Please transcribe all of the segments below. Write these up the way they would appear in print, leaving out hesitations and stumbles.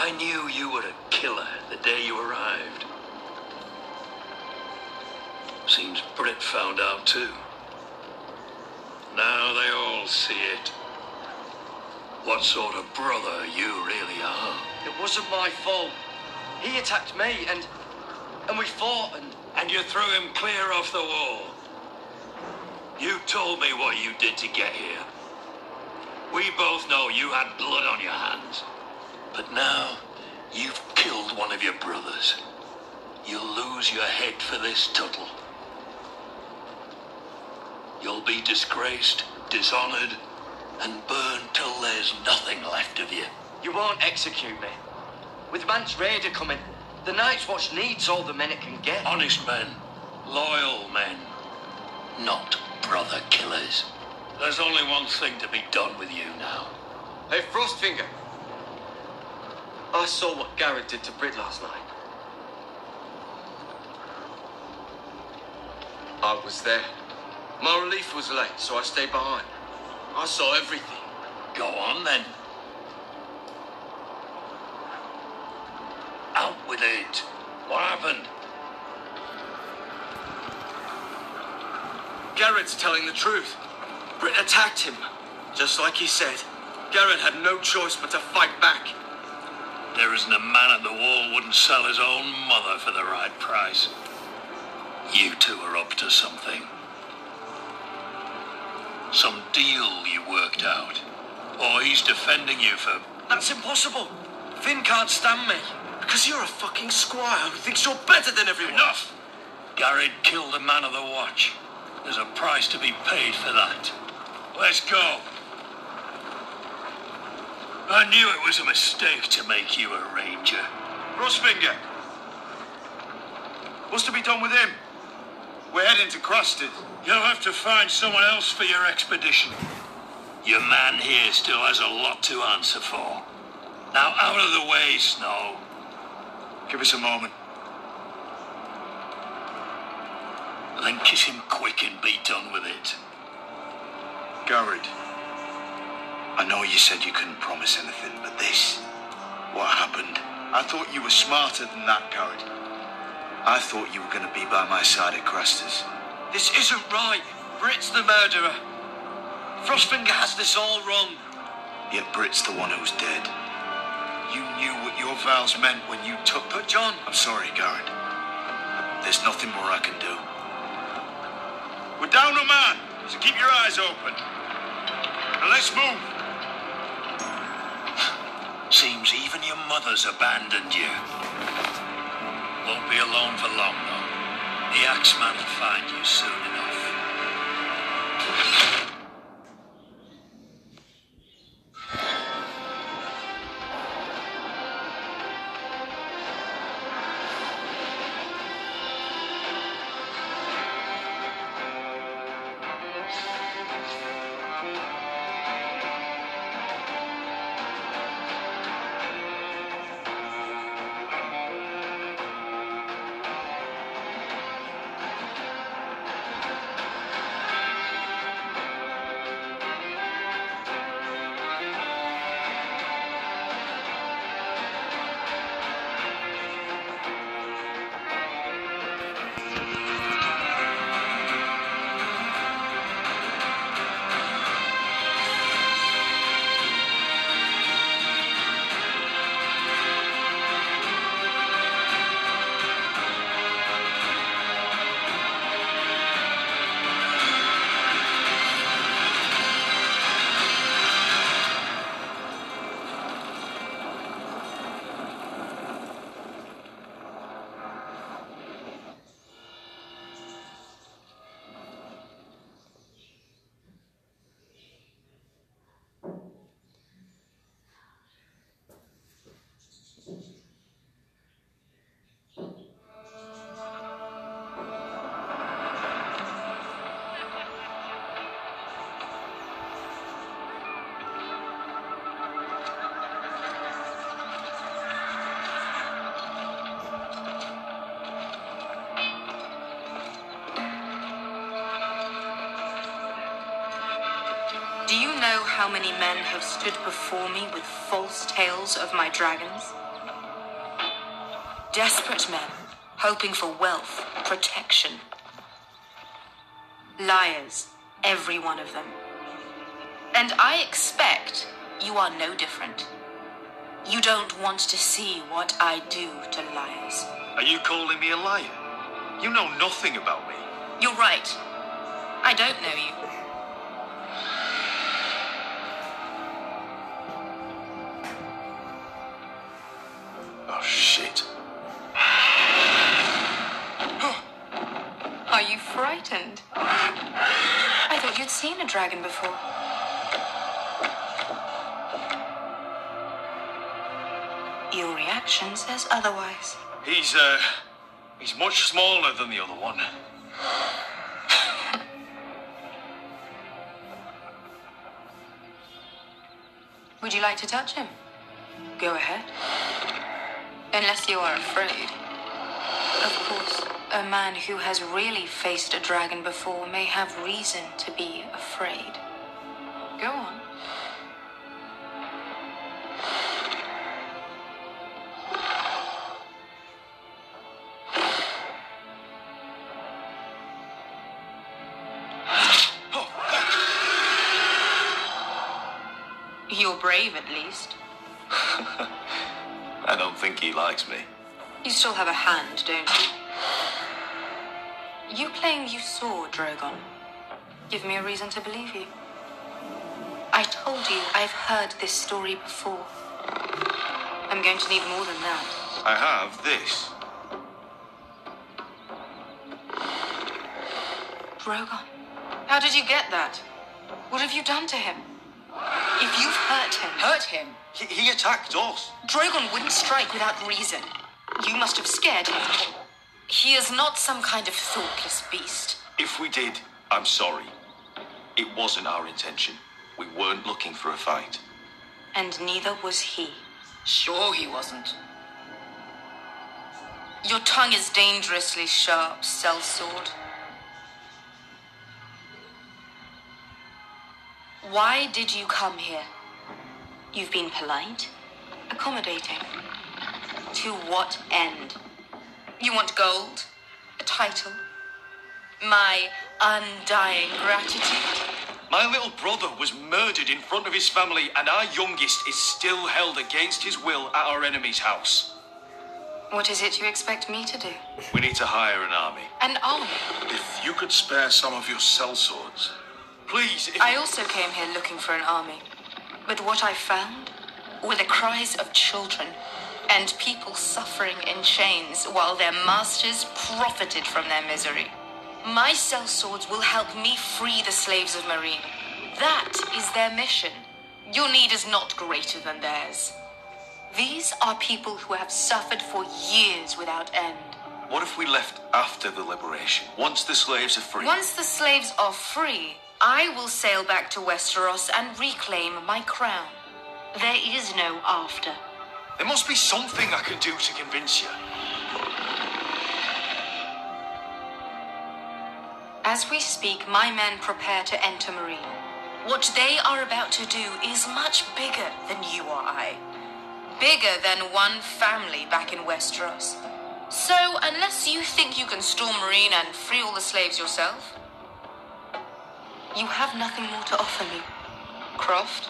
I knew you were a killer the day you arrived. Seems Britt found out too. Now they all see it. What sort of brother you really are. It wasn't my fault. He attacked me and we fought And you threw him clear off the wall. You told me what you did to get here. We both know you had blood on your hands. But now, you've killed one of your brothers. You'll lose your head for this, Tuttle. You'll be disgraced, dishonored, and burned till there's nothing left of you. You won't execute me. With Mance Raider coming, the Night's Watch needs all the men it can get. Honest men, loyal men, not brother killers. There's only one thing to be done with you now. Hey, Frostfinger. I saw what Garrett did to Britt last night. I was there. My relief was late, so I stayed behind. I saw everything. Go on, then. Out with it. What happened? Garrett's telling the truth. Britt attacked him. Just like he said. Garrett had no choice but to fight back. There isn't a man at the wall wouldn't sell his own mother for the right price. You two are up to something. Some deal you worked out. Or he's defending you for... That's impossible. Finn can't stand me. Because you're a fucking squire who thinks you're better than everyone. Enough! Garrett killed a man of the watch. There's a price to be paid for that. Let's go. I knew it was a mistake to make you a ranger. Frostfinger. What's to be done with him? We're heading to Crusted. You'll have to find someone else for your expedition. Your man here still has a lot to answer for. Now out of the way, Snow. Give us a moment. Then kiss him quick and be done with it. Garrett. I know you said you couldn't promise anything, but this... What happened? I thought you were smarter than that, Garrett. I thought you were going to be by my side at Craster's. This isn't right. Britt's the murderer. Frostfinger has this all wrong. Yet Britt's the one who's dead. You knew what your vows meant when you took... But John... I'm sorry, Garrett. There's nothing more I can do. We're down a man, so keep your eyes open. Now let's move. Seems even your mother's abandoned you. Won't be alone for long, though. The Axeman will find you soon enough. Do you know how many men have stood before me with false tales of my dragons? Desperate men, hoping for wealth, protection. Liars, every one of them. And I expect you are no different. You don't want to see what I do to liars. Are you calling me a liar? You know nothing about me. You're right. I don't know you. Oh, shit. Are you frightened? I thought you'd seen a dragon before. Your reaction says otherwise. He's much smaller than the other one. Would you like to touch him? Go ahead. Unless you are afraid. Of course, a man who has really faced a dragon before may have reason to be afraid. Go on. You're brave, at least. I don't think he likes me. You still have a hand, don't you? You claim you saw Drogon. Give me a reason to believe you. I told you I've heard this story before. I'm going to need more than that. I have this. Drogon? How did you get that? What have you done to him? If you've hurt him... Hurt him? He attacked us. Drogon wouldn't strike without reason. You must have scared him. He is not some kind of thoughtless beast. If we did, I'm sorry. It wasn't our intention. We weren't looking for a fight. And neither was he. Sure he wasn't. Your tongue is dangerously sharp, sellsword. Why did you come here? You've been polite, accommodating. To what end? You want gold? A title? My undying gratitude? My little brother was murdered in front of his family, and our youngest is still held against his will at our enemy's house. What is it you expect me to do? We need to hire an army. An army? If you could spare some of your sellswords. Please, if... I also came here looking for an army. But what I found were the cries of children and people suffering in chains while their masters profited from their misery. My sellswords will help me free the slaves of Marine. That is their mission. Your need is not greater than theirs. These are people who have suffered for years without end. What if we left after the liberation, once the slaves are free? Once the slaves are free, I will sail back to Westeros and reclaim my crown. There is no after. There must be something I can do to convince you. As we speak, my men prepare to enter Marine. What they are about to do is much bigger than you or I. Bigger than one family back in Westeros. So, unless you think you can storm Marine and free all the slaves yourself, you have nothing more to offer me, Croft.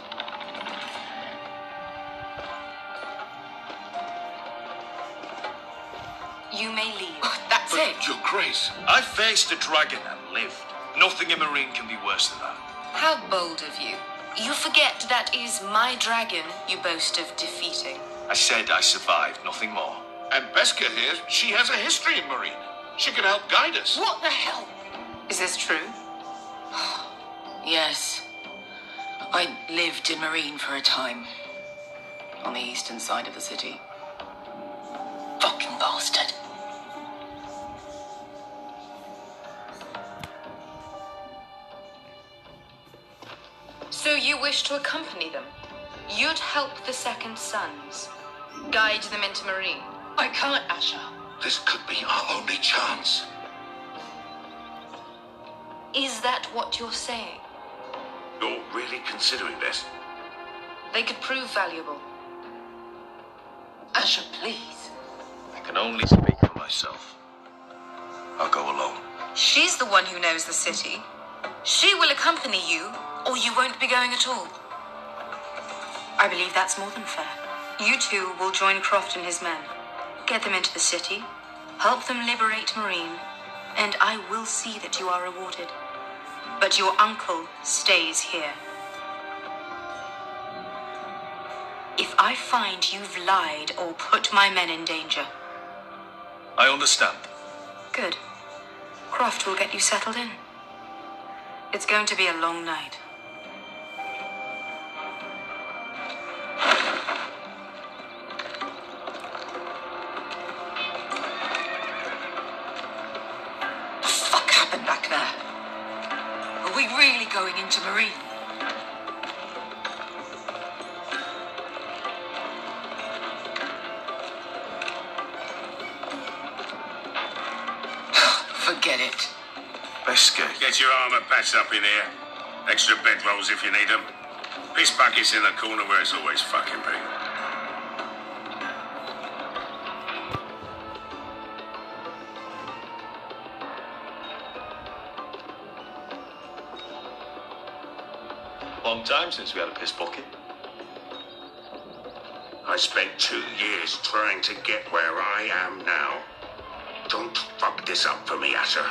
You may leave. That's it. Your Grace, I faced a dragon and lived. Nothing in Marine can be worse than that. How bold of you. You forget that is my dragon you boast of defeating. I said I survived, nothing more. And Beska here, she has a history in Marine. She could help guide us. What the hell? Is this true? Yes. I lived in Marine for a time. On the eastern side of the city. Fucking bastard. So you wish to accompany them? You'd help the Second Sons. Guide them into Marine. I can't, Asha. This could be our only chance. Is that what you're saying? You're really considering this? They could prove valuable. Asha, please. I can only speak for myself. I'll go alone. She's the one who knows the city. She will accompany you, or you won't be going at all. I believe that's more than fair. You two will join Croft and his men. Get them into the city, help them liberate Marine, and I will see that you are rewarded. But your uncle stays here. If I find you've lied or put my men in danger... I understand. Good. Croft will get you settled in. It's going to be a long night. What the fuck happened back there? Are we really going into Marine? Forget it. Best get. Get your armor patched up in here. Extra bedrolls if you need them. Piss buckets in the corner where it's always fucking been. Long time since we had a piss bucket. I spent 2 years trying to get where I am now. Don't fuck this up for me, Asher.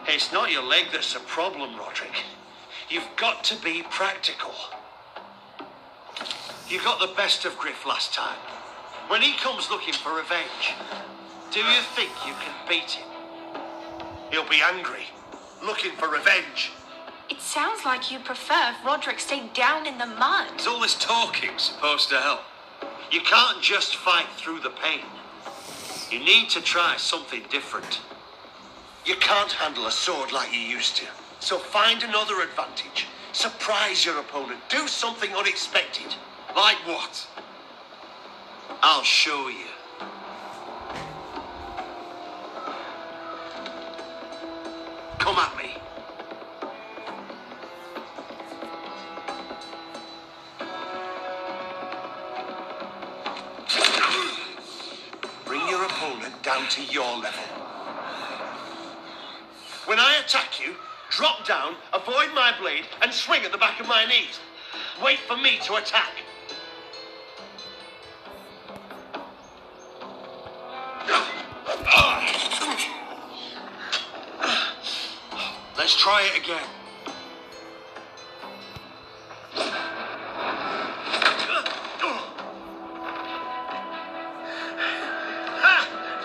It's not your leg that's a problem, Roderick. You've got to be practical. You got the best of Griff last time. When he comes looking for revenge, do you think you can beat him? He'll be angry, looking for revenge. It sounds like you prefer if Roderick stayed down in the mud. Is all this talking supposed to help? You can't just fight through the pain. You need to try something different. You can't handle a sword like you used to. So find another advantage. Surprise your opponent. Do something unexpected. Like what? I'll show you. Come at me. Bring your opponent down to your level. When I attack you, drop down, avoid my blade, and swing at the back of my knees. Wait for me to attack. Let's try it again.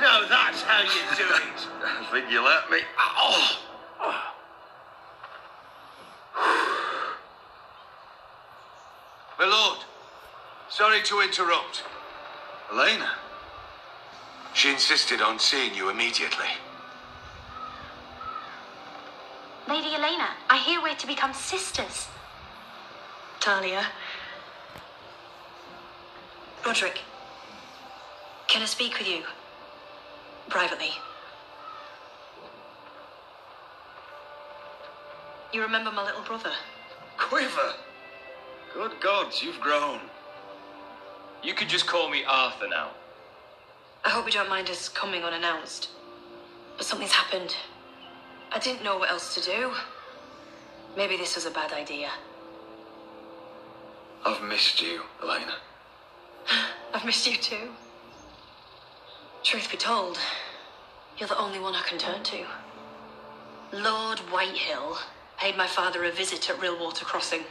Now that's how you do it. I think you let me. Oh. My lord, sorry to interrupt. Elena? She insisted on seeing you immediately. Lady Elena, I hear we're to become sisters. Talia. Roderick. Can I speak with you? Privately. You remember my little brother? Quiver? Good gods, you've grown. You could just call me Arthur now. I hope you don't mind us coming unannounced. But something's happened. I didn't know what else to do. Maybe this was a bad idea. I've missed you, Elena. I've missed you too. Truth be told, you're the only one I can turn to. Lord Whitehill paid my father a visit at Rillwater Crossing.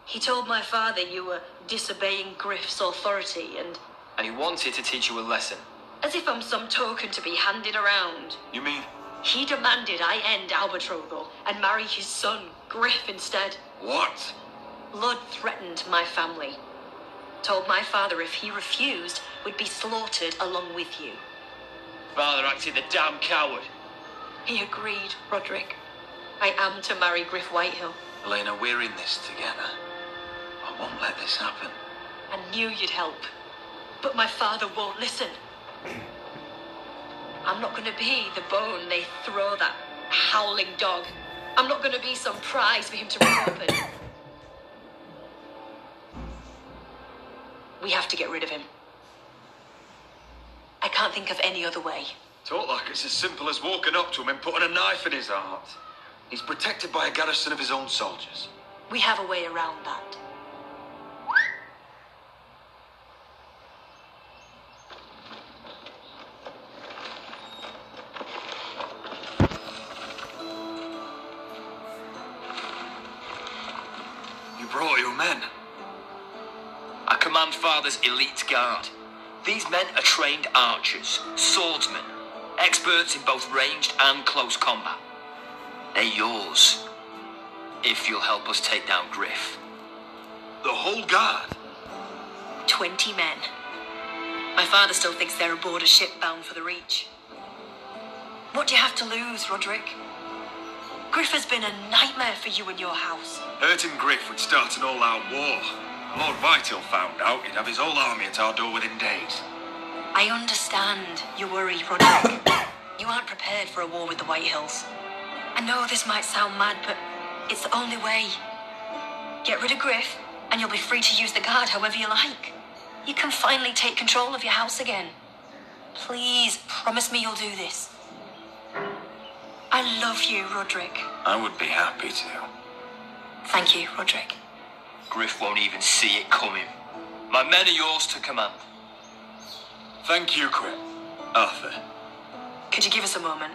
He told my father you were disobeying Griff's authority and he wanted to teach you a lesson. as if I'm some token to be handed around. You mean? He demanded I end our betrothal and marry his son, Griff, instead. What? Lud threatened my family. Told my father if he refused, we'd be slaughtered along with you. Father acted the damn coward. He agreed, Roderick. I am to marry Griff Whitehill. Elena, we're in this together. I won't let this happen. I knew you'd help. But my father won't listen. I'm not gonna be the bone they throw that howling dog. I'm not gonna be some prize for him to rip open. We have to get rid of him. I can't think of any other way. Talk like it's as simple as walking up to him and putting a knife in his heart. He's protected by a garrison of his own soldiers. We have a way around that. You brought your men. I command Father's elite guard. These men are trained archers, swordsmen, experts in both ranged and close combat. They're yours, if you'll help us take down Griff. The whole guard? 20 men. My father still thinks they're aboard a ship bound for the Reach. What do you have to lose, Roderick? Griff has been a nightmare for you and your house. Hurting Griff would start an all-out war. Lord Whitehill found out he'd have his whole army at our door within days. I understand your worry, Roderick. You aren't prepared for a war with the Whitehills. I know this might sound mad, but it's the only way. Get rid of Griff, and you'll be free to use the guard however you like. You can finally take control of your house again. Please, promise me you'll do this. I love you, Roderick. I would be happy to. Thank you, Roderick. Griff won't even see it coming. My men are yours to command. Thank you, Quinn. Arthur. Could you give us a moment?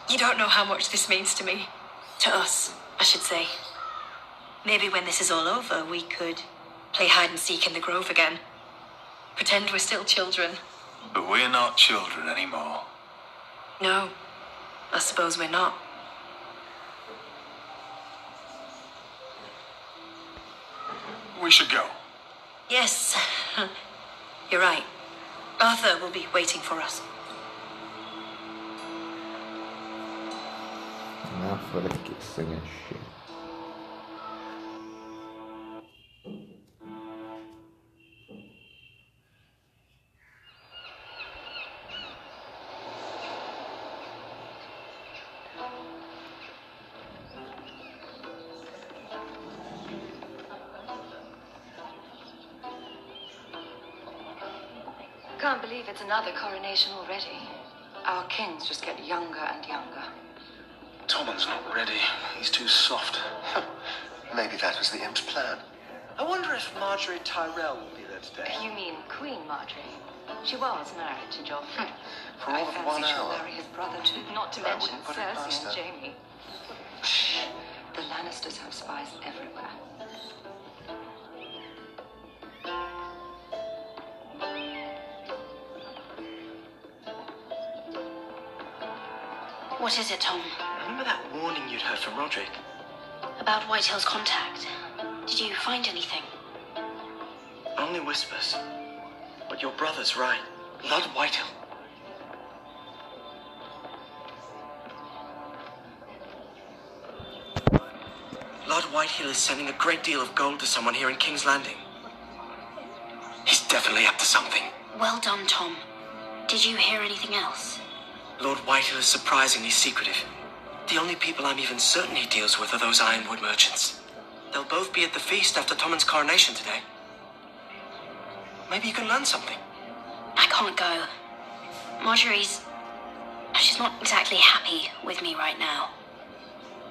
You don't know how much this means to me. To us, I should say. Maybe when this is all over, we could play hide and seek in the grove again. Pretend we're still children. But we're not children anymore. No, I suppose we're not. We should go. Yes, you're right. Arthur will be waiting for us. Náfrky se neši. Can't believe it's another coronation already. Our kings just get younger and younger. Tommen's not ready. He's too soft. Maybe that was the imp's plan. I wonder if Marjorie Tyrell will be there today. You mean Queen Marjorie? She was married to Joffrey. For all I of fancy 1 she'll hour. marry his brother too, not to I mention wouldn't put it past Cersei and her. Jaime. The Lannisters have spies everywhere. What is it, Tom? Remember that warning you'd heard from Roderick? About Whitehill's contact. Did you find anything? Only whispers. But your brother's right. Lord Whitehill. Lord Whitehill is sending a great deal of gold to someone here in King's Landing. He's definitely up to something. Well done, Tom. Did you hear anything else? Lord Whitehill is surprisingly secretive. The only people I'm even certain he deals with are those ironwood merchants. They'll both be at the feast after Tommen's coronation today. Maybe you can learn something. I can't go. She's not exactly happy with me right now.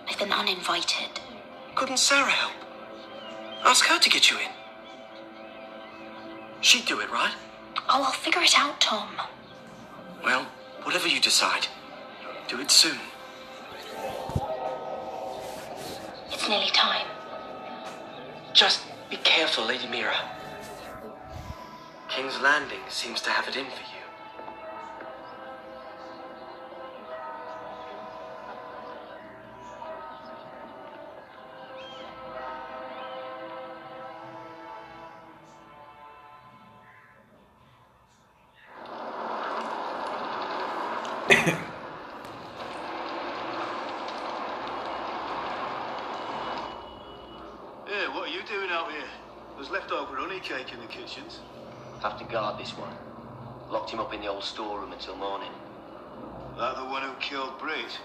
I've been uninvited. Couldn't Sarah help? Ask her to get you in. She'd do it, right? Oh, I'll figure it out, Tom. Well, whatever you decide, do it soon. It's nearly time. Just be careful, Lady Mira. King's Landing seems to have it in for you. Hey, what are you doing out here? There's leftover honey cake in the kitchens. Have to guard this one. Locked him up in the old storeroom until morning. That the one who killed Brit?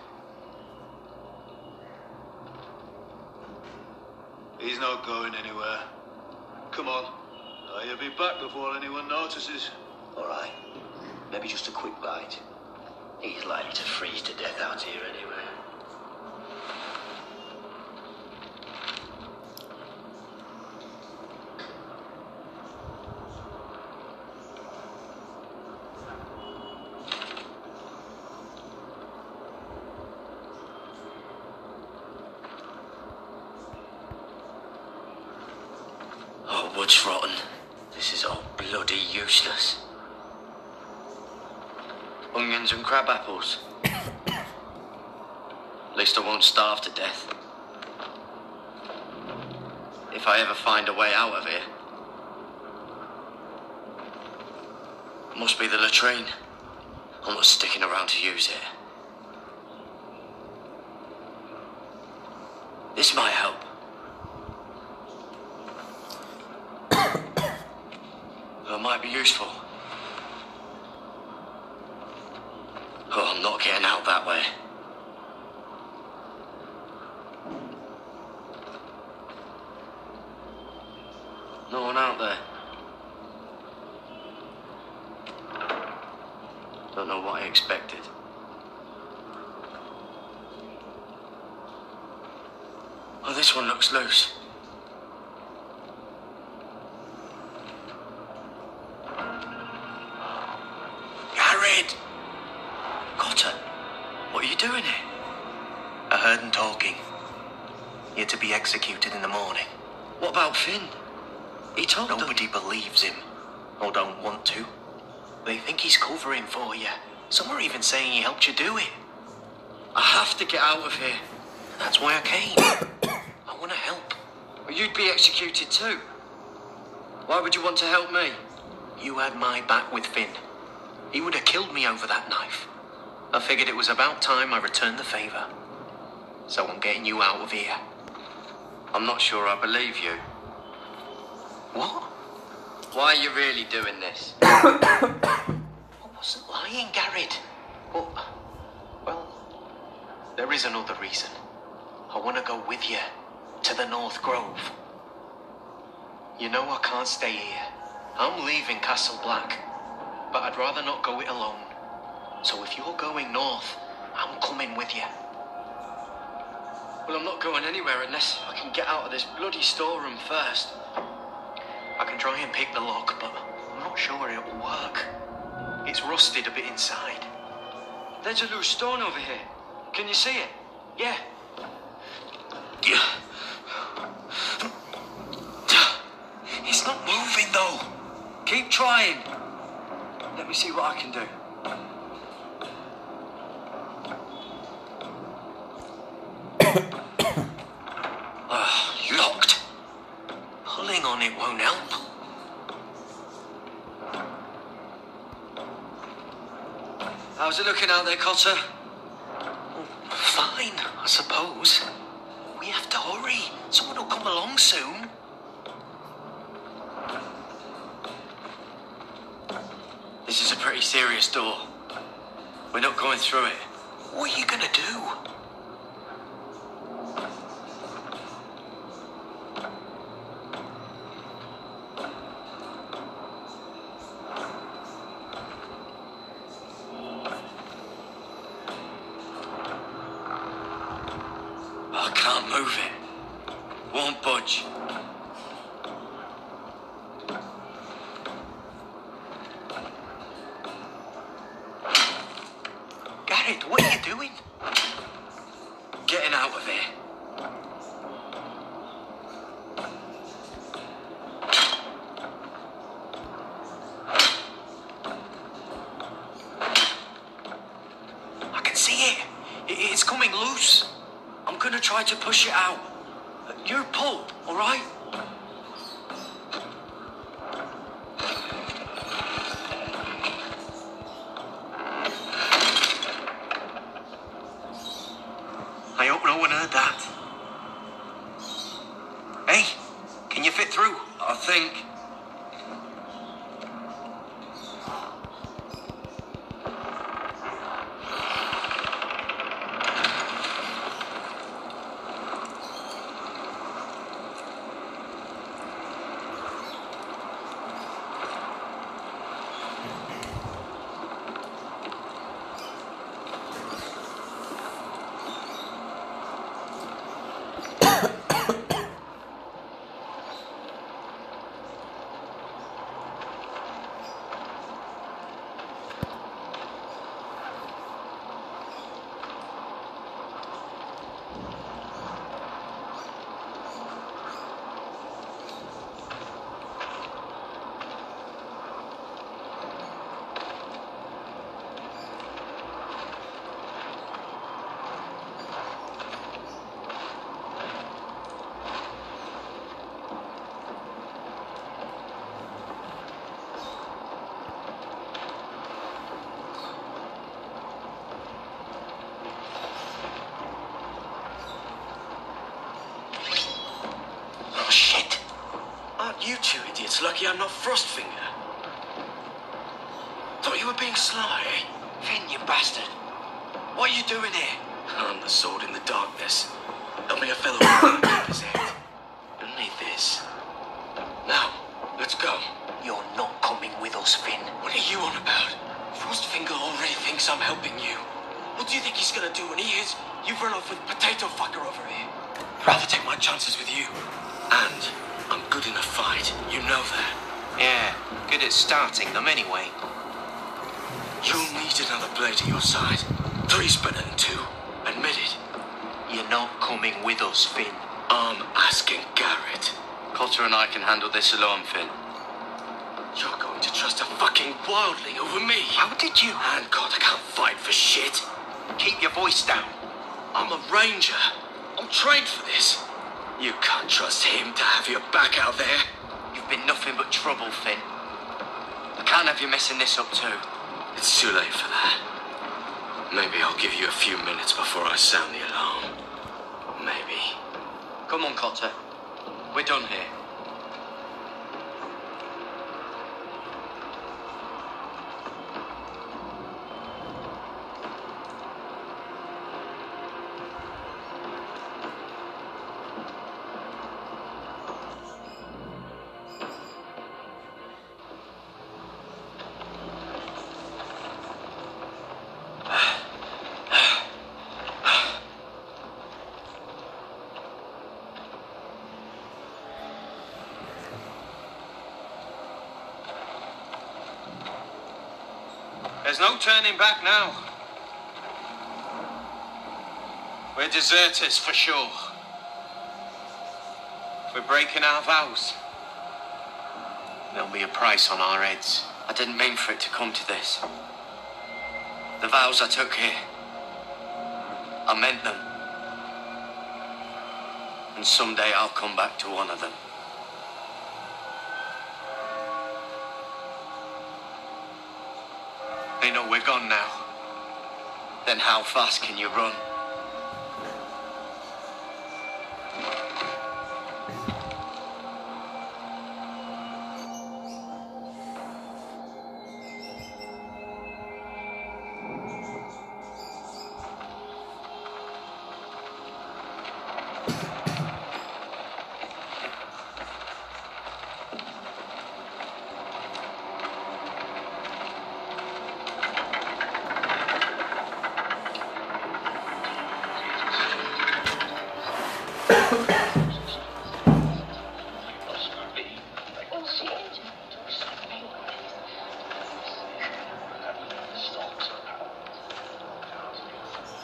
He's not going anywhere. Come on. He'll be back before anyone notices. All right. Maybe just a quick bite. He's likely to freeze to death out here anyway. Oh, wood's rotten. This is all bloody useless. Onions and crab apples. At least I won't starve to death. If I ever find a way out of here. Must be the latrine. I'm not sticking around to use it. This might help. It might be useful. Oh, I'm not getting out that way. No one out there. Don't know what I expected. Oh, this one looks loose. Garrett! GoT, what are you doing here? I heard him talking. You're to be executed in the morning. What about Finn? He told them. Nobody believes him, or don't want to. They think he's covering for you. Some are even saying he helped you do it. I have to get out of here. That's why I came. I want to help. Well, you'd be executed too. Why would you want to help me? You had my back with Finn. He would have killed me over that knife. I figured it was about time I returned the favour. So I'm getting you out of here. I'm not sure I believe you. What? Why are you really doing this? I wasn't lying, Garrett. But, well, there is another reason. I want to go with you to the North Grove. You know I can't stay here. I'm leaving Castle Black, but I'd rather not go it alone. So if you're going north, I'm coming with you. Well, I'm not going anywhere unless I can get out of this bloody storeroom first. I can try and pick the lock, but I'm not sure it'll work. It's rusted a bit inside. There's a loose stone over here. Can you see it? Yeah. It's not moving, though. Keep trying. Let me see what I can do. Locked. Pulling on it won't help. How's it looking out there, Cotter? Fine, I suppose. We have to hurry. Someone will come along soon. This is a pretty serious door. We're not going through it. What are you gonna do? I can't move it. Won't budge. tried to push it out. You're a pulp, all right? I hope no one heard that. Hey, can you fit through? I think. You two idiots lucky I'm not Frostfinger. Thought you were being sly, eh? Finn, you bastard. What are you doing here? I'm the sword in the darkness, helping a fellow keep his head. Beneath this. Now, let's go. You're not coming with us, Finn. What are you on about? Frostfinger already thinks I'm helping you. What do you think he's gonna do when he hears you've run off with Potato Fucker over here? Rather take my chances with you. And I'm good in a fight, you know that. Yeah, good at starting them anyway. You'll need another blade at your side. Three's better than two. Admit it. You're not coming with us, Finn. I'm asking Garrett. Cotter and I can handle this alone, Finn. You're going to trust a fucking wildling over me. How did you? And God, I can't fight for shit. Keep your voice down. I'm a ranger. I'm trained for this. You can't trust him to have your back out there. You've been nothing but trouble, Finn. I can't have you messing this up too. It's too late for that. Maybe I'll give you a few minutes before I sound the alarm. Maybe. Come on, Cotter. We're done here. There's no turning back now. We're deserters for sure. We're breaking our vows. There'll be a price on our heads. I didn't mean for it to come to this. The vows I took here, I meant them. And someday I'll come back to one of them. They know we're gone now. Then how fast can you run?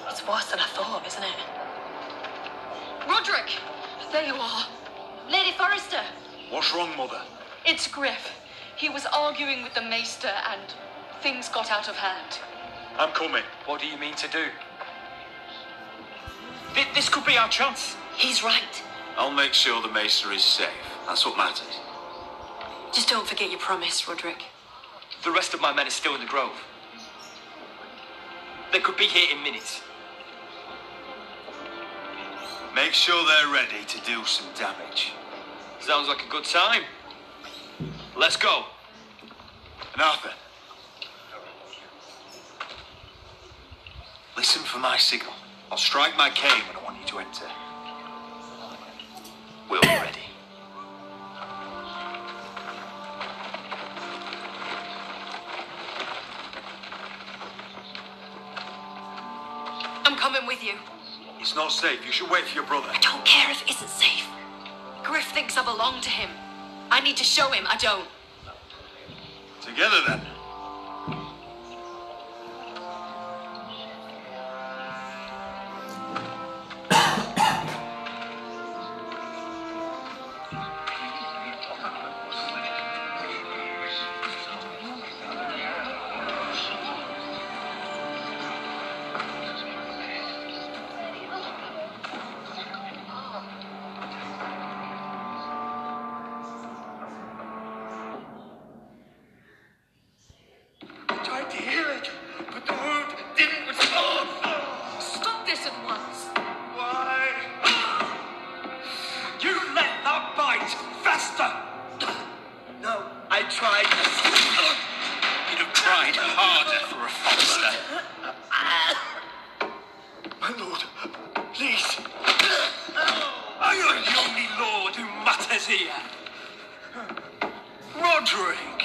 It's worse than I thought, isn't it? Roderick! There you are. Lady Forrester. What's wrong, Mother? It's Griff. He was arguing with the maester and things got out of hand. I'm coming. What do you mean to do? This could be our chance. He's right. I'll make sure the Maester is safe. That's what matters. Just don't forget your promise, Roderick. The rest of my men are still in the grove. They could be here in minutes. Make sure they're ready to do some damage. Sounds like a good time. Let's go. And Arthur, listen for my signal. I'll strike my cane when I want you to enter. We'll be ready. I'm coming with you. It's not safe. You should wait for your brother. I don't care if it isn't safe. Griff thinks I belong to him. I need to show him I don't. Together then. Tried to heal it, but the wound didn't respond. Stop this at once. Why? You let that bite fester. No, I tried. You'd have tried harder for a Forster. My lord, please. I am the only lord who matters here. Roderick,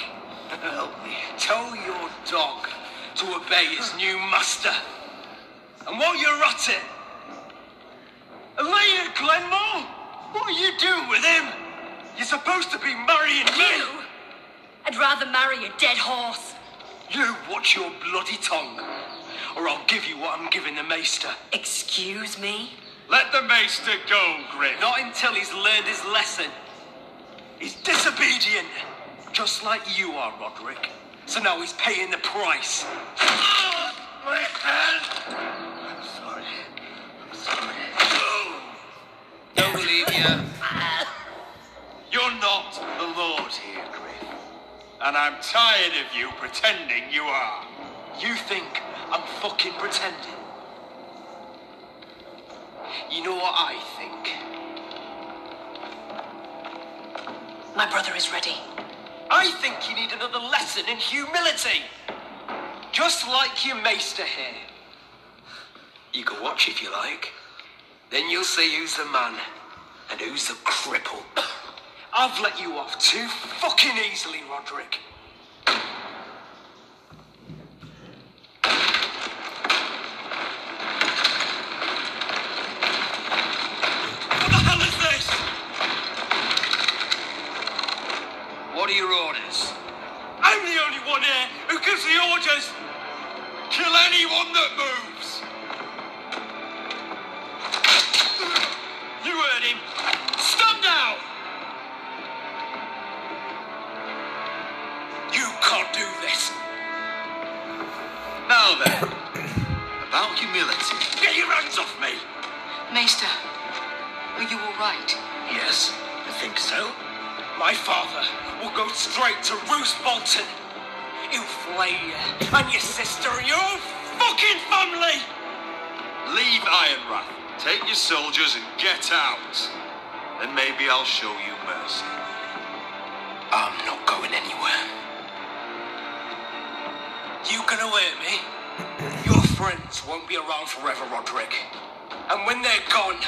help me. Tell your dog to obey his new master. And while you're at it, Elaine Glenmore, what are you doing with him? You're supposed to be marrying me. You? I'd rather marry a dead horse. You watch your bloody tongue, or I'll give you what I'm giving the Maester. Excuse me? Let the Maester go, Griff. Not until he's learned his lesson. He's disobedient, just like you are, Roderick. So now he's paying the price. My hand! I'm sorry. I'm sorry. Don't believe you. You're not the Lord here, Griff. And I'm tired of you pretending you are. You think I'm fucking pretending? You know what I think? My brother is ready. I think you need another lesson in humility. Just like your Maester here. You can watch if you like. Then you'll see who's the man and who's the cripple. I've let you off too fucking easily, Roderick. What the hell is this? What are your orders? I'm the only one here who gives the orders. Kill anyone that moves. You heard him. Stop now. You can't do this. Now then, about humility. Get your hands off me. Maester, are you all right? Yes, I think so. My father will go straight to Roose Bolton. He'll flay you and your sister and your whole fucking family. Leave Ironrath. Take your soldiers and get out. Then maybe I'll show you mercy. I'm not going anywhere. You can hear me? Your friends won't be around forever, Roderick. And when they're gone,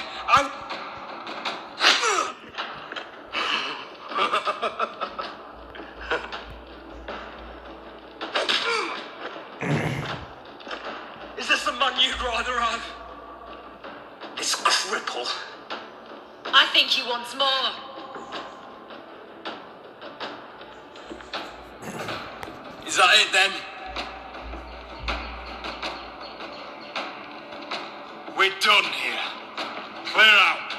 Is this the man you'd rather have? This cripple. I think he wants more. Is that it then? We're done here. Clear out.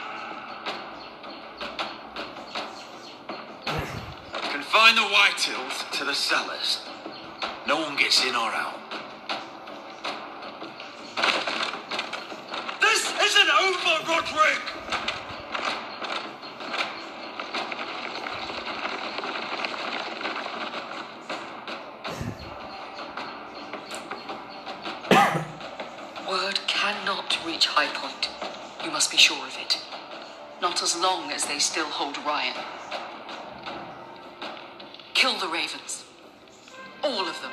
Confine the Whitehills to the cellars. No one gets in or out. This isn't over! Roderick! Word cannot reach High Point. You must be sure of it. Not as long as they still hold Ryan. Kill the ravens. All of them.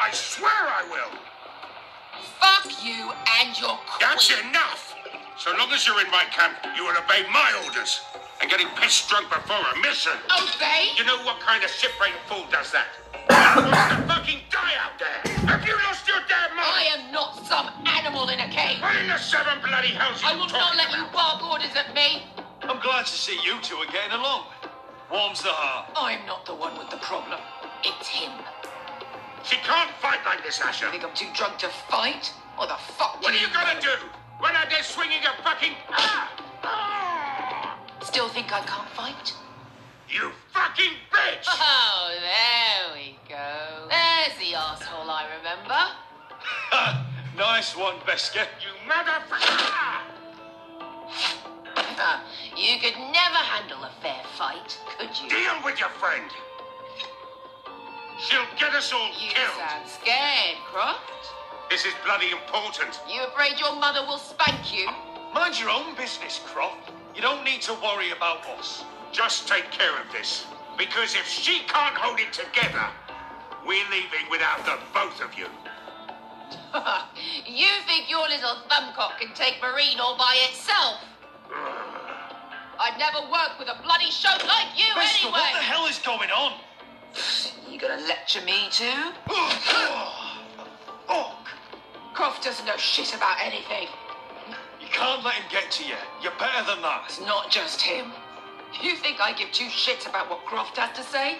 I swear I will! Fuck you and your queen. That's enough! So long as you're in my camp, you will obey my orders. And getting pissed drunk before a mission. Obey? You know what kind of ship-brained fool does that? Wants to fucking die out there! Have you lost your damn mind? I am not some animal in a cage. What in the seven bloody hells are I will not let you bark orders at me. I'm glad to see you two are getting along. Warms the heart. I'm not the one with the problem. It's him. She can't fight like this, Asher. You think I'm too drunk to fight? Or the fuck What are you gonna do? When out there swinging a fucking... Still think I can't fight? You fucking bitch! Oh, there we go. There's the arsehole I remember. Nice one, Beskar. You motherfucker! You could never handle a fair fight, could you? Deal with your friend. She'll get us all You killed. sound scared, Croft. This is bloody important. You afraid your mother will spank you? Mind your own business, Croft. You don't need to worry about us. Just take care of this. Because if she can't hold it together, we're leaving without the both of you. You think your little thumbcock can take Marine all by itself? I'd never work with a bloody show like you Beskar, anyway. what the hell is going on? You gonna lecture me too? Croft doesn't know shit about anything. You can't let him get to you. You're better than that. It's not just him. You think I give two shits about what Croft has to say?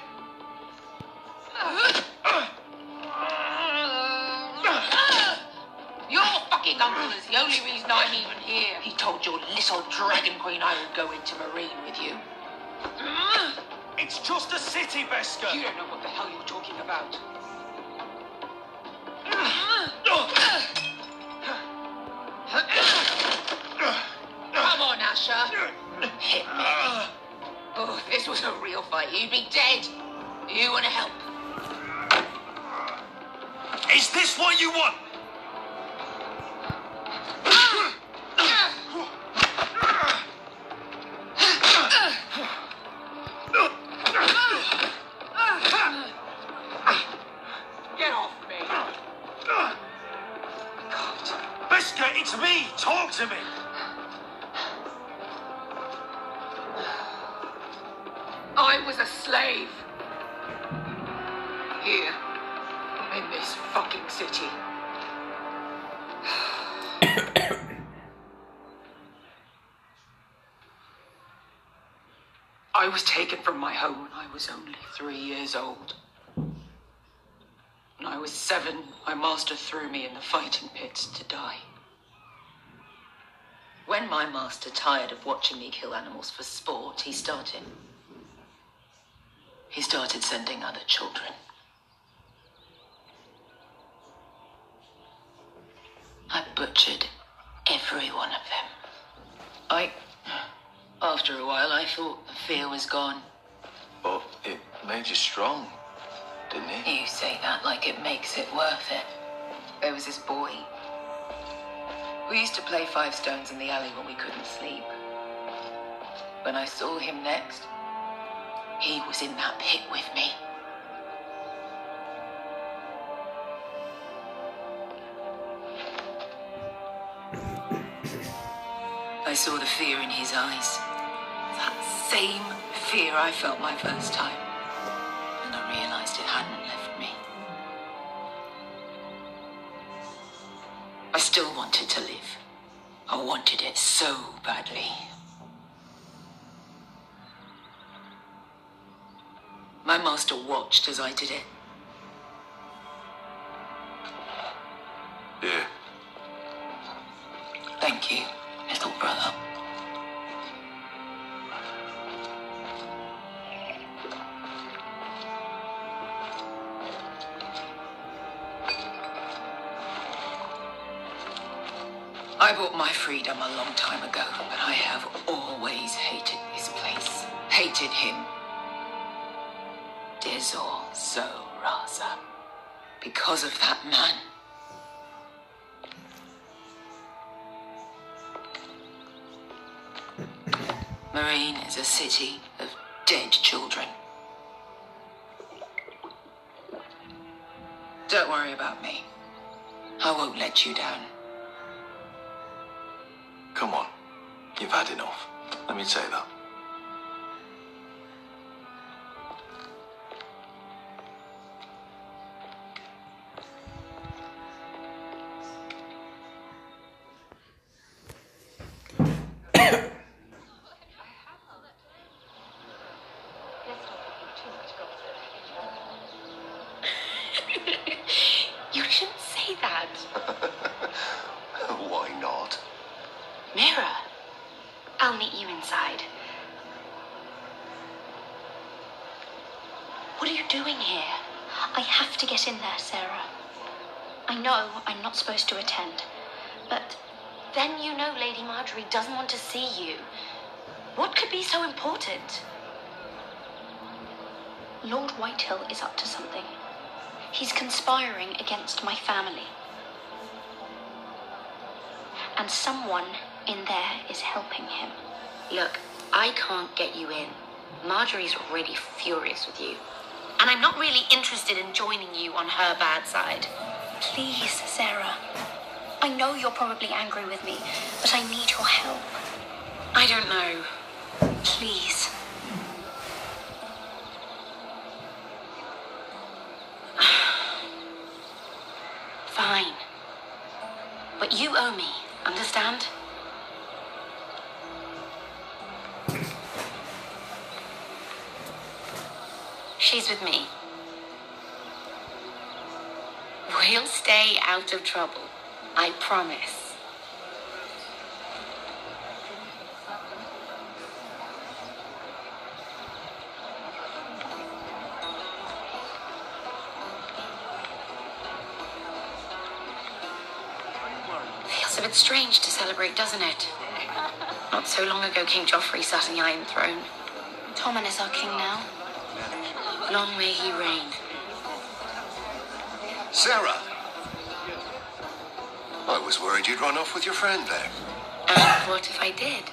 Your fucking uncle is the only reason I'm even here. He told your little dragon queen I would go into Marine with you. It's just a city, Beskar. You don't know what the hell you're talking about. Come on, Asher. Hit me. Oh, if this was a real fight, you'd be dead. You want to help? Is this what you want? Get off me. God. Beskar, it's me. Talk to me. I was a slave. Here. In this fucking city. I was taken from my home when I was only 3 years old. When I was 7, my master threw me in the fighting pits to die. When my master tired of watching me kill animals for sport, he started sending other children. I butchered every one of them. After a while, I thought the fear was gone. But it made you strong, didn't it? You say that like it makes it worth it. There was this boy. We used to play 5 stones in the alley when we couldn't sleep. When I saw him next, he was in that pit with me. I saw the fear in his eyes. That same fear I felt my first time. And I realized it hadn't left me. I still wanted to live. I wanted it so badly. My master watched as I did it. Yeah. Thank you, little brother. I bought my freedom a long time ago, but I have always hated this place. Hated him. Dizor so Raza. Because of that man. Marine is a city of dead children. Don't worry about me. I won't let you down. Come on. You've had enough. Let me say that. You shouldn't say that. Why not? Mira, I'll meet you inside. What are you doing here? I have to get in there, Sarah. I know I'm not supposed to attend, but then you know Lady Marjorie doesn't want to see you. What could be so important? Lord Whitehill is up to something. He's conspiring against my family. And someone in there is helping him. Look, I can't get you in. Marjorie's already furious with you. And I'm not really interested in joining you on her bad side. Please, Sarah. I know you're probably angry with me, but I need your help. I don't know. Please. Fine. But you owe me, understand? She's with me. We'll stay out of trouble. I promise. Feels a bit strange to celebrate, doesn't it? Not so long ago, King Joffrey sat on the Iron Throne. Tommen is our king now. Long may he reign. Sarah! I was worried you'd run off with your friend there. And what if I did?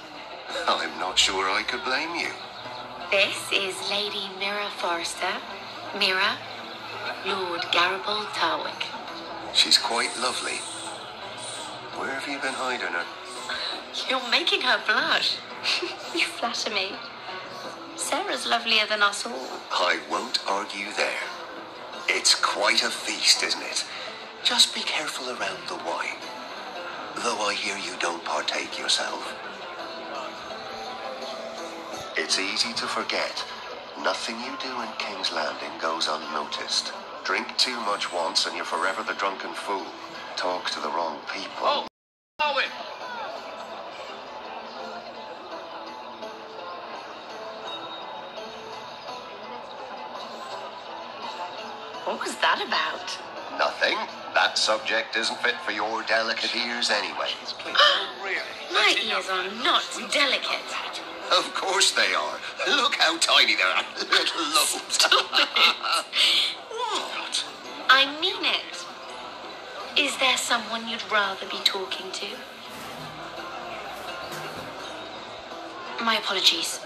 I'm not sure I could blame you. This is Lady Mira Forrester. Mira, Lord Garibald Tarwick. She's quite lovely. Where have you been hiding her? You're making her blush. You flatter me. Sarah's lovelier than us all. I won't argue there. It's quite a feast, isn't it? Just be careful around the wine. Though I hear you don't partake yourself. It's easy to forget. Nothing you do in King's Landing goes unnoticed. Drink too much once and you're forever the drunken fool. Talk to the wrong people. Oh, Owen! What was that about? Nothing. That subject isn't fit for your delicate ears anyway. My ears are not delicate. Of course they are. Look how tiny they are. Little lobes. What? I mean it. Is there someone you'd rather be talking to? My apologies.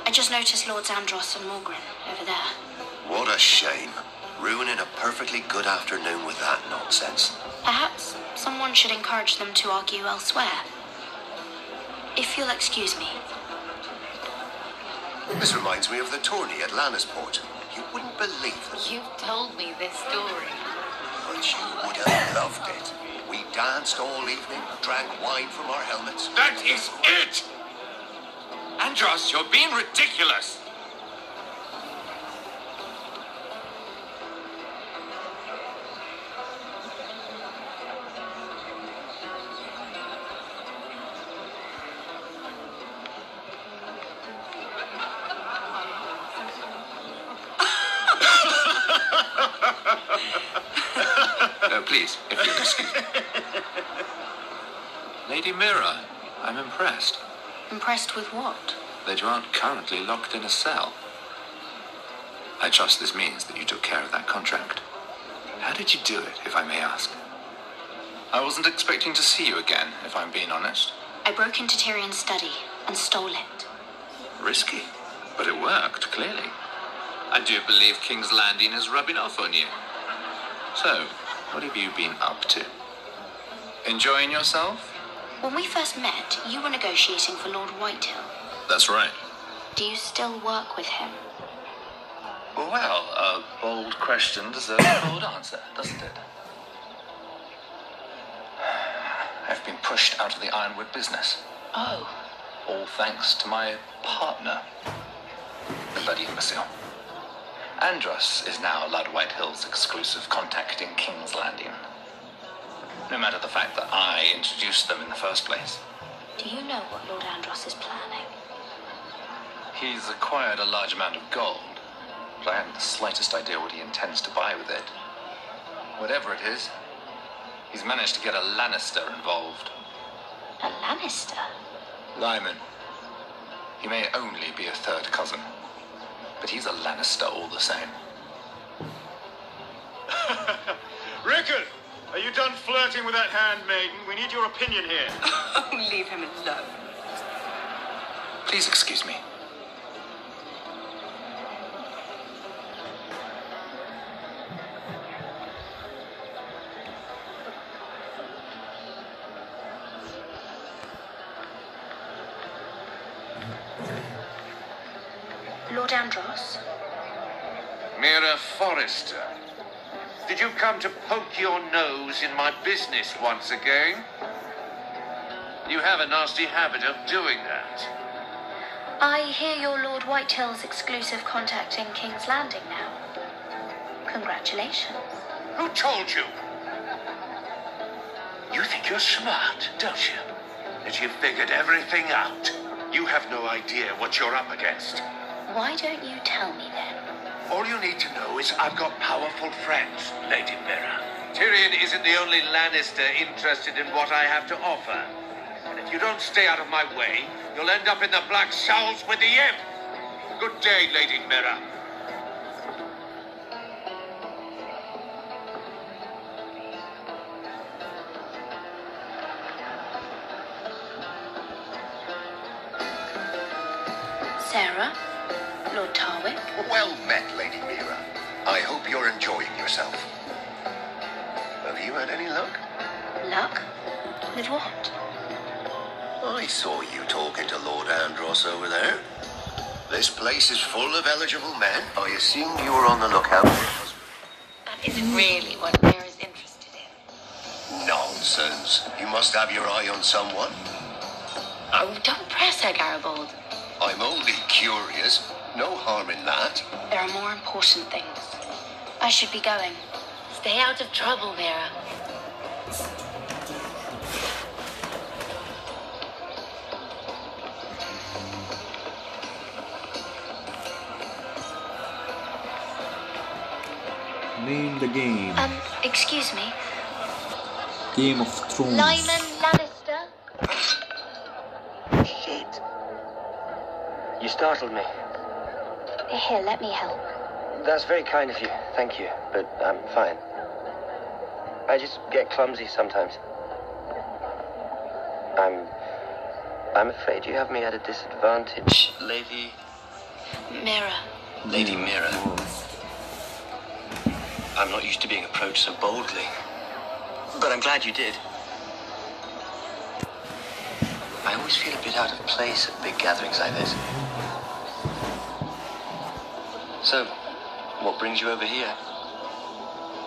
I just noticed Lords Andros and Morgren over there. What a shame. Ruining a perfectly good afternoon with that nonsense. Perhaps someone should encourage them to argue elsewhere. If you'll excuse me. This reminds me of the tourney at Lannisport. You wouldn't believe it. You've told me this story. But you would have loved it. We danced all evening, drank wine from our helmets. That is it! Andros, you're being ridiculous. Please, if you'll excuse me. Lady Mira, I'm impressed. Impressed with what? That you aren't currently locked in a cell. I trust this means that you took care of that contract. How did you do it, if I may ask? I wasn't expecting to see you again, if I'm being honest. I broke into Tyrion's study and stole it. Risky, but it worked, clearly. I do believe King's Landing is rubbing off on you. So, what have you been up to? Enjoying yourself? When we first met, you were negotiating for Lord Whitehill. That's right. Do you still work with him? Well, a bold question deserves a bold answer, doesn't it? I've been pushed out of the ironwood business. Oh. All thanks to my partner, the bloody imbecile. Andros is now Lord Whitehill's exclusive contact in King's Landing. No matter the fact that I introduced them in the first place. Do you know what Lord Andros is planning? He's acquired a large amount of gold, but I haven't the slightest idea what he intends to buy with it. Whatever it is, he's managed to get a Lannister involved. A Lannister? Lyman. He may only be a third cousin, but he's a Lannister all the same. Rickon, are you done flirting with that handmaiden? We need your opinion here. Oh, leave him alone. Please excuse me. Lord Andros? Mira Forrester, did you come to poke your nose in my business once again? You have a nasty habit of doing that. I hear you're Lord Whitehill's exclusive contact in King's Landing now. Congratulations. Who told you? You think you're smart, don't you? That you've figured everything out. You have no idea what you're up against. Why don't you tell me then? All you need to know is I've got powerful friends, Lady Mira. Tyrion isn't the only Lannister interested in what I have to offer. And if you don't stay out of my way, you'll end up in the Black Showls with the Imp. Good day, Lady Mira. Sarah? Lord Tarwick? Well met, Lady Mira. I hope you're enjoying yourself. Have you had any luck? Luck? With what? I saw you talking to Lord Andros over there. This place is full of eligible men. I assumed you were on the lookout for a husband. That isn't really what Mira's interested in. Nonsense. You must have your eye on someone. Oh, don't press her, Garibaldi. I'm only curious. No harm in that. There are more important things. I should be going. Stay out of trouble, Mira. Name the game. Excuse me. Game of Thrones. Lyman Lannister? Shit. You startled me. Here, let me help. That's very kind of you. Thank you. But I'm fine. I just get clumsy sometimes. I'm afraid you have me at a disadvantage, Lady... Mira. Lady Mira. I'm not used to being approached so boldly. But I'm glad you did. I always feel a bit out of place at big gatherings like this. So, what brings you over here?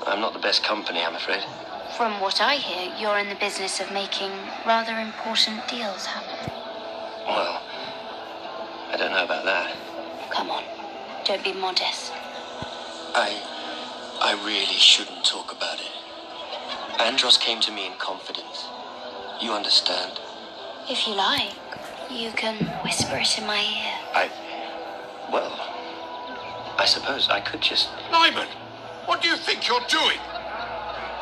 I'm not the best company, I'm afraid. From what I hear, you're in the business of making rather important deals happen. Well, I don't know about that. Come on, don't be modest. I really shouldn't talk about it. Andros came to me in confidence. You understand? If you like, you can whisper it in my ear. Well, I suppose I could just... Lyman, what do you think you're doing?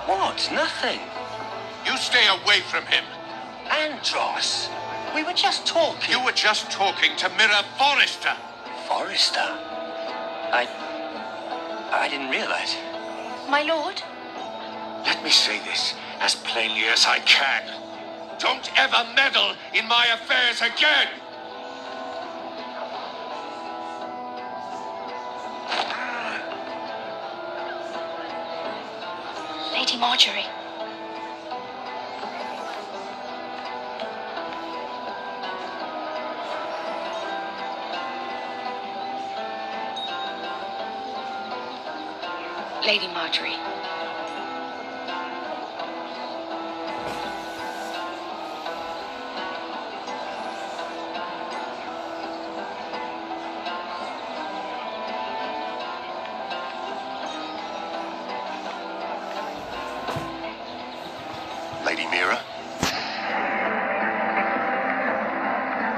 What? Nothing. You stay away from him. Andros, we were just talking. You were just talking to Mirror Forrester. Forrester? I didn't realize. My lord? Let me say this as plainly as I can. Don't ever meddle in my affairs again! Lady Marjorie. Lady Marjorie. Lady Mira?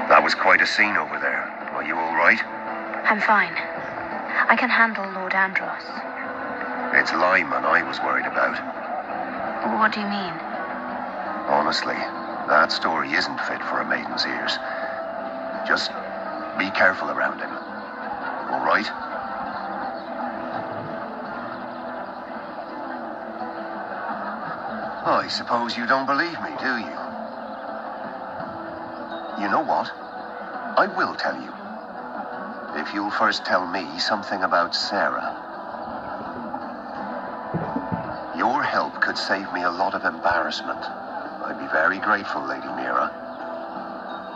That was quite a scene over there. Are you all right? I'm fine. I can handle Lord Andros. It's Lyman I was worried about. What do you mean? Honestly, that story isn't fit for a maiden's ears. Just be careful around him. All right? I suppose you don't believe me, do you? You know what? I will tell you. If you'll first tell me something about Sarah. Your help could save me a lot of embarrassment. I'd be very grateful, Lady Mira.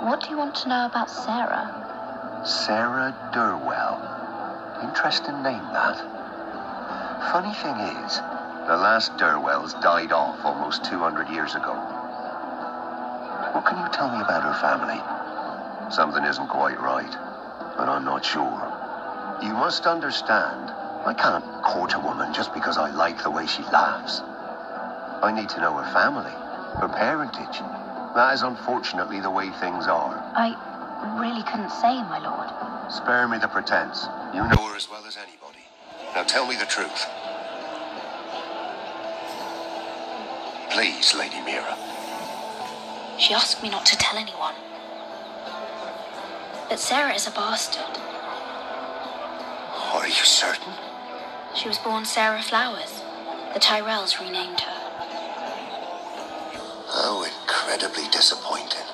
What do you want to know about Sarah? Sarah Durwell. Interesting name, that. Funny thing is, the last Durwells died off almost 200 years ago. What can you tell me about her family? Something isn't quite right, but I'm not sure. You must understand, I can't court a woman just because I like the way she laughs. I need to know her family, her parentage. That is unfortunately the way things are. I really couldn't say, my lord. Spare me the pretense. You know her as well as anybody. Now tell me the truth. Please, Lady Mira. She asked me not to tell anyone. But Sarah is a bastard. Are you certain? She was born Sarah Flowers. The Tyrells renamed her. How incredibly disappointing.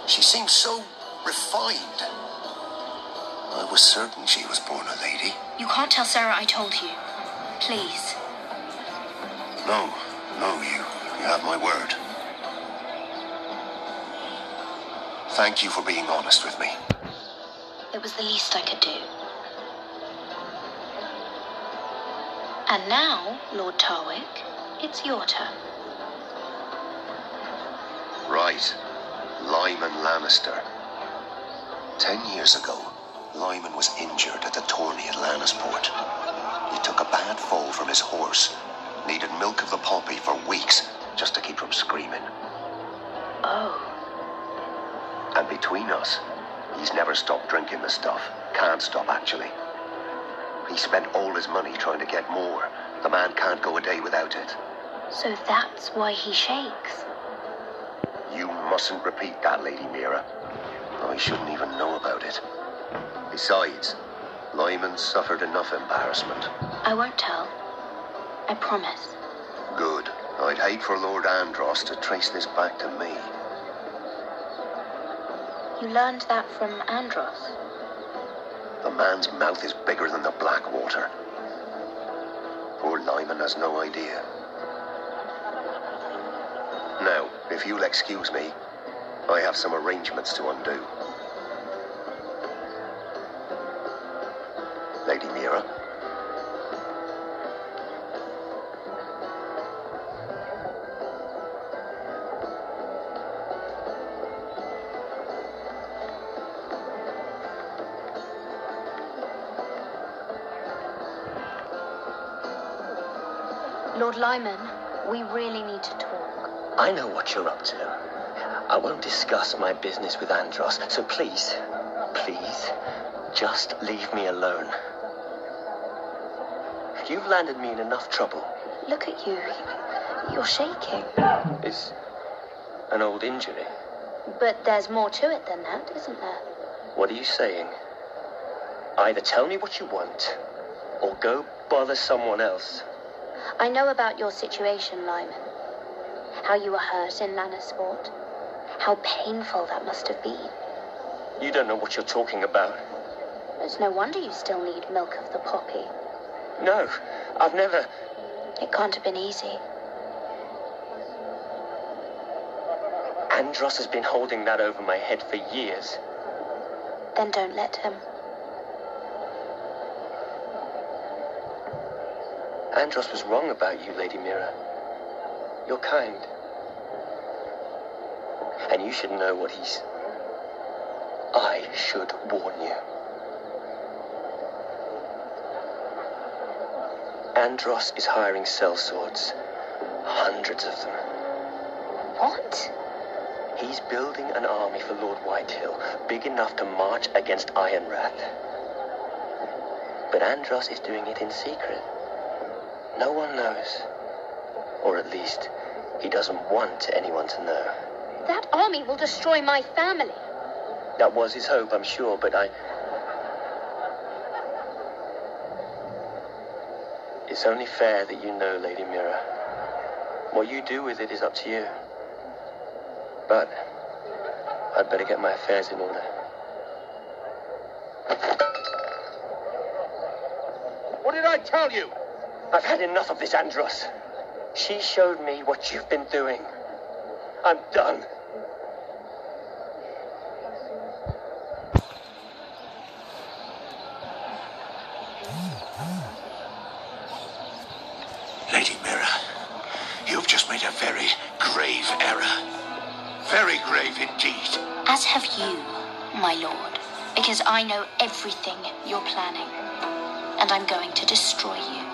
She seems so refined. I was certain she was born a lady. You can't tell Sarah I told you. Please. No, you have my word. Thank you for being honest with me. It was the least I could do. And now, Lord Tarwick, it's your turn. Right. Lyman Lannister. 10 years ago, Lyman was injured at the tourney at Lannisport. He took a bad fall from his horse. Needed milk of the poppy for weeks just to keep from screaming. Oh. And between us, he's never stopped drinking the stuff. Can't stop, actually. He spent all his money trying to get more. The man can't go a day without it. So that's why he shakes. You mustn't repeat that, Lady Mira. I shouldn't even know about it. Besides, Lyman suffered enough embarrassment. I won't tell. I promise. Good. I'd hate for Lord Andros to trace this back to me. You learned that from Andros? The man's mouth is bigger than the Blackwater. Poor Lyman has no idea. Now, if you'll excuse me, I have some arrangements to undo. Lady Mira. Lord Lyman, we really need to talk. I know what you're up to. I won't discuss my business with Andros, so please, just leave me alone. You've landed me in enough trouble. Look at you. You're shaking. An old injury? But there's more to it than that, isn't there? What are you saying? Either tell me what you want, or go bother someone else. I know about your situation, Lyman. How you were hurt in Lannisport. How painful that must have been. You don't know what you're talking about. It's no wonder you still need milk of the poppy. No, I've never... It can't have been easy. Andros has been holding that over my head for years. Then don't let him. Andros was wrong about you, Lady Mira. You're kind. And you should know what he's... I should warn you. Andros is hiring sellswords. Hundreds of them. What? He's building an army for Lord Whitehill, big enough to march against Ironrath. But Andros is doing it in secret. No one knows. Or at least, he doesn't want anyone to know. That army will destroy my family. That was his hope, I'm sure, but It's only fair that you know, Lady Mira. What you do with it is up to you. But I'd better get my affairs in order. What did I tell you? I've had enough of this, Andros. She showed me what you've been doing. I'm done. Lady Mira, you've just made a very grave error. Very grave indeed. As have you, my lord. Because I know everything you're planning. And I'm going to destroy you.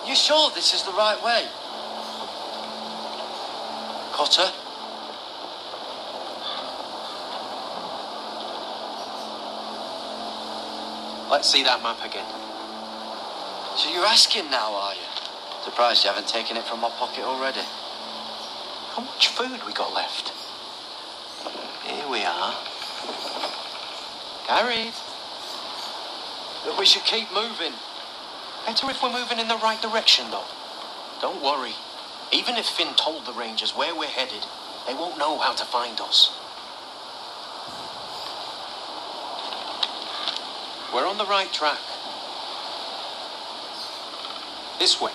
You sure this is the right way? Cotter? Let's see that map again. So you're asking now, are you? Surprised you haven't taken it from my pocket already. How much food we got left? Here we are. Carried. But we should keep moving. Better if we're moving in the right direction, though. Don't worry. Even if Finn told the Rangers where we're headed, they won't know how to find us. We're on the right track. This way.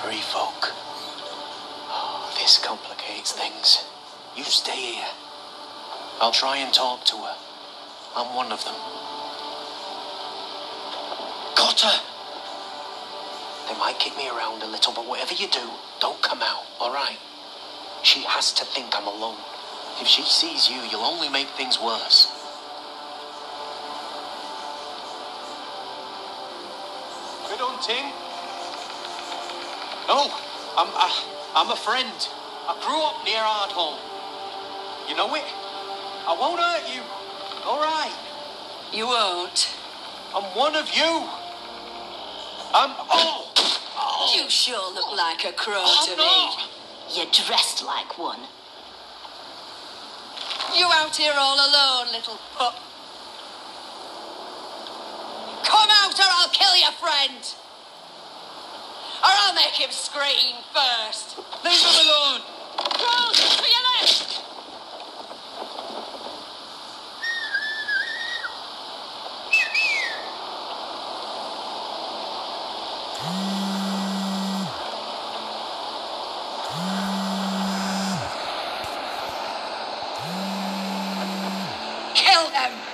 Free folk. Oh, this complicates things. You stay here. I'll try and talk to her. I'm one of them. Got her! They might kick me around a little, but whatever you do, don't come out, alright? She has to think I'm alone. If she sees you, you'll only make things worse. Good hunting. No, I'm a friend. I grew up near Ardhall. You know it? I won't hurt you. All right. You won't. I'm one of you. Oh. You sure look like a crow to no. me. You're dressed like one. You out here all alone, little pup. Come out or I'll kill your friend. Or I'll make him scream first. Leave him alone. Roll to your left. kill him.